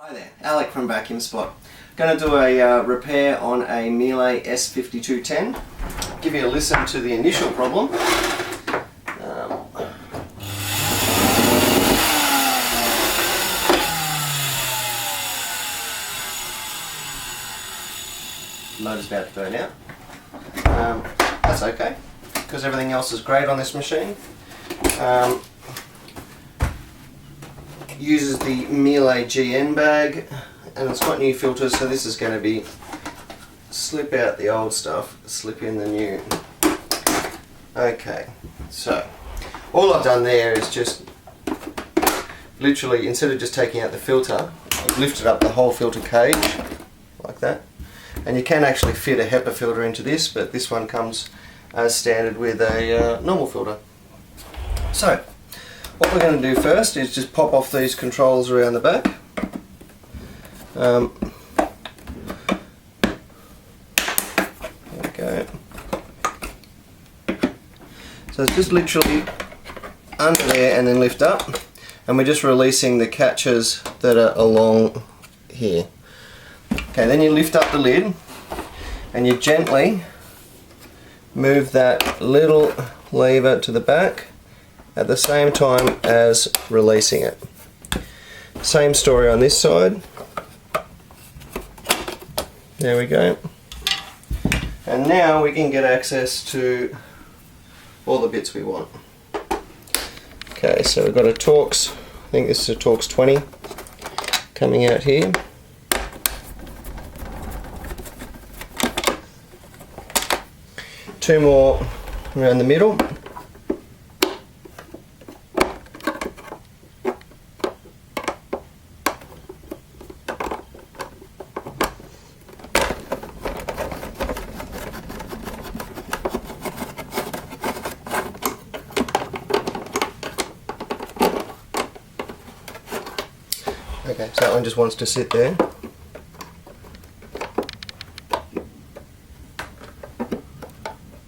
Hi there, Alec from VacuumSpot. Going to do a repair on a Miele S5210. Give you a listen to the initial problem. Motor's about to burn out. That's okay, because everything else is great on this machine. Uses the Miele GN bag, and it's got new filters, so this is going to be slip out the old stuff, slip in the new. Okay, so all I've done there is just literally, instead of just taking out the filter, I've lifted up the whole filter cage like that. And you can actually fit a HEPA filter into this, but this one comes as standard with a normal filter. So what we're going to do first is just pop off these controls around the back. There we go. So it's just literally under there and then lift up, and we're just releasing the catches that are along here. Okay, then you lift up the lid and you gently move that little lever to the back at the same time as releasing it. Same story on this side. There we go. And now we can get access to all the bits we want. Okay, so we've got a Torx, I think this is a Torx 20 coming out here. Two more around the middle. Okay, so that one just wants to sit there.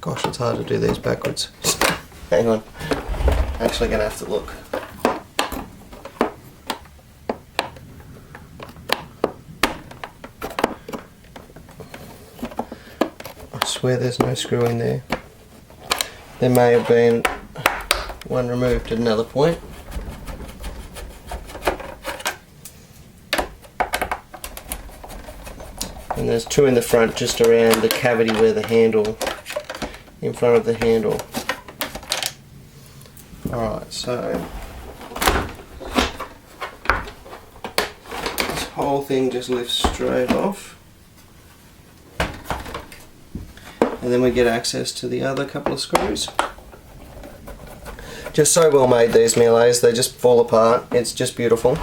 Gosh, it's hard to do these backwards. Hang on, I'm actually going to have to look. I swear there's no screw in there. There may have been one removed at another point. And there's two in the front, just around the cavity where the handle, in front of the handle. Alright, so this whole thing just lifts straight off. And then we get access to the other couple of screws. Just so well made, these Miele's, they just fall apart. It's just beautiful.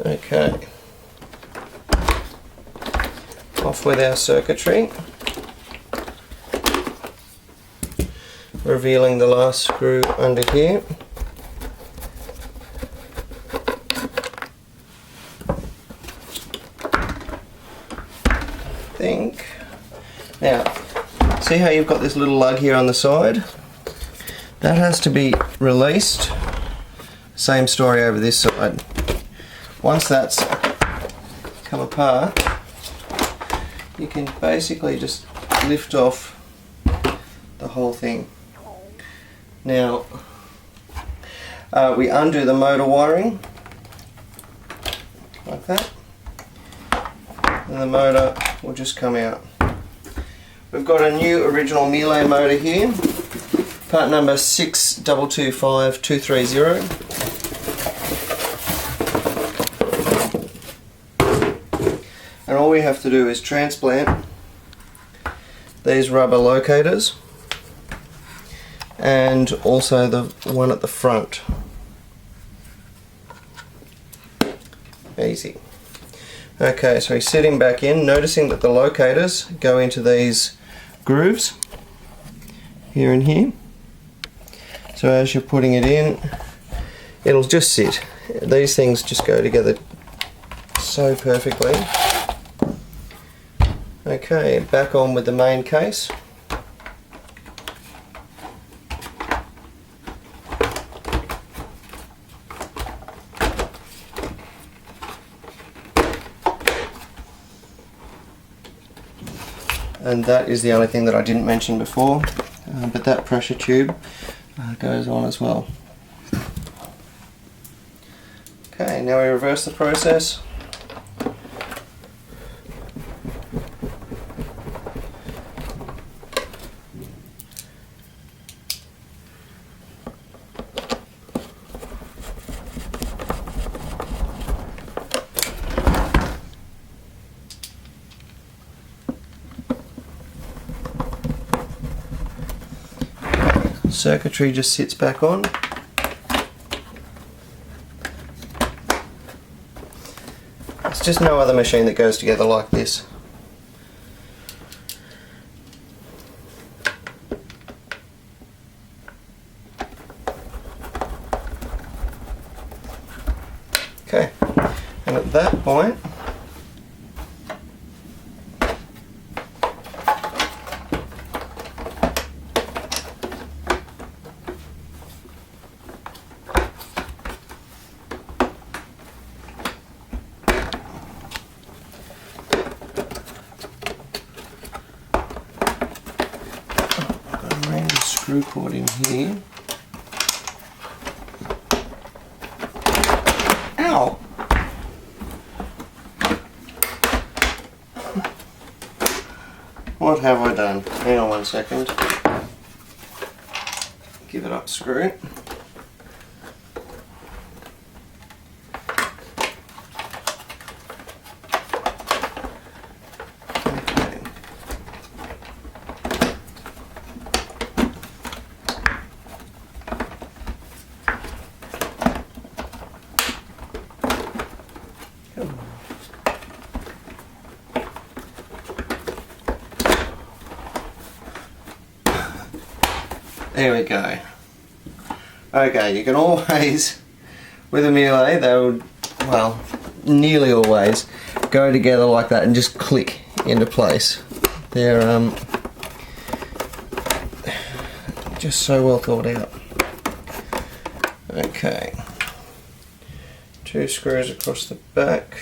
Okay, off with our circuitry, revealing the last screw under here. Now, see how you've got this little lug here on the side? That has to be released. Same story over this side. Once that's come apart, you can basically just lift off the whole thing. Now, we undo the motor wiring, like that, and the motor will just come out. We've got a new original Miele motor here, part number 6225-230. And all we have to do is transplant these rubber locators and also the one at the front. Easy. Okay, so we set him back in, noticing that the locators go into these grooves here and here. So as you're putting it in, it'll just sit. These things just go together so perfectly. Okay, back on with the main case. And that is the only thing that I didn't mention before, but that pressure tube goes on as well. Okay, now we reverse the process. Circuitry just sits back on. It's just no other machine that goes together like this. Okay, and at that point screw cord in here. Ow! What have I done? Hang on 1 second. Give it up, screw it. There we go. Okay, you can always, with a Miele, they would, well, nearly always go together like that and just click into place. They're just so well thought out. Okay, 2 screws across the back.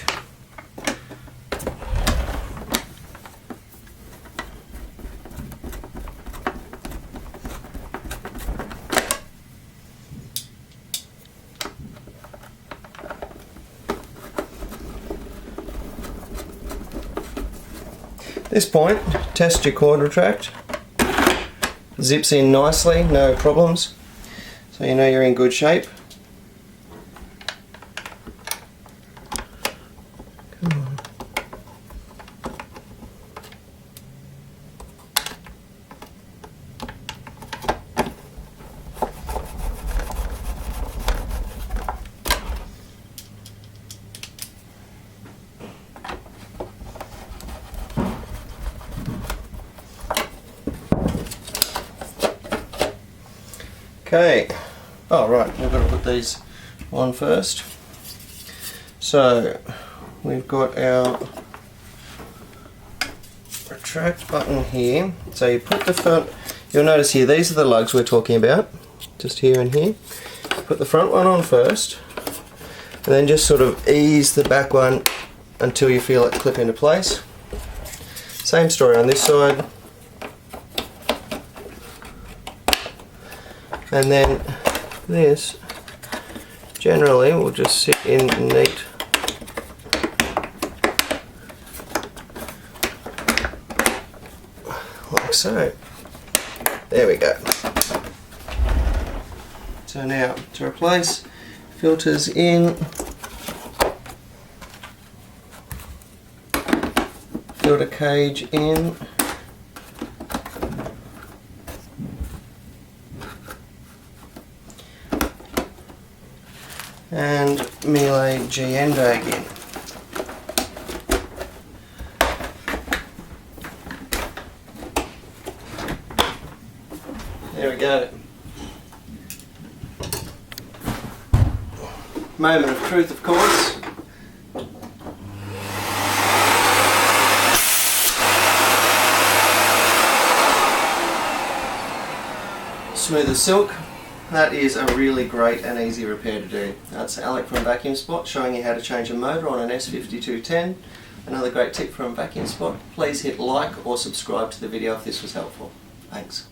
At this point, test your cord retract. Zips in nicely, no problems. So you know you're in good shape. Come on. Okay, oh right, we've got to put these on first. So we've got our retract button here. So you put the front, you'll notice here, these are the lugs we're talking about, just here and here. Put the front one on first, and then just sort of ease the back one until you feel it clip into place. Same story on this side. And then this generally will just sit in neat. Like so. There we go. So now to replace, filters in, filter cage in. And Miele G end bag in. There we go. Moment of truth, of course. smooth as silk. That is a really great and easy repair to do. That's Alec from VacuumSpot showing you how to change a motor on an S5210. Another great tip from VacuumSpot. Please hit like or subscribe to the video if this was helpful. Thanks.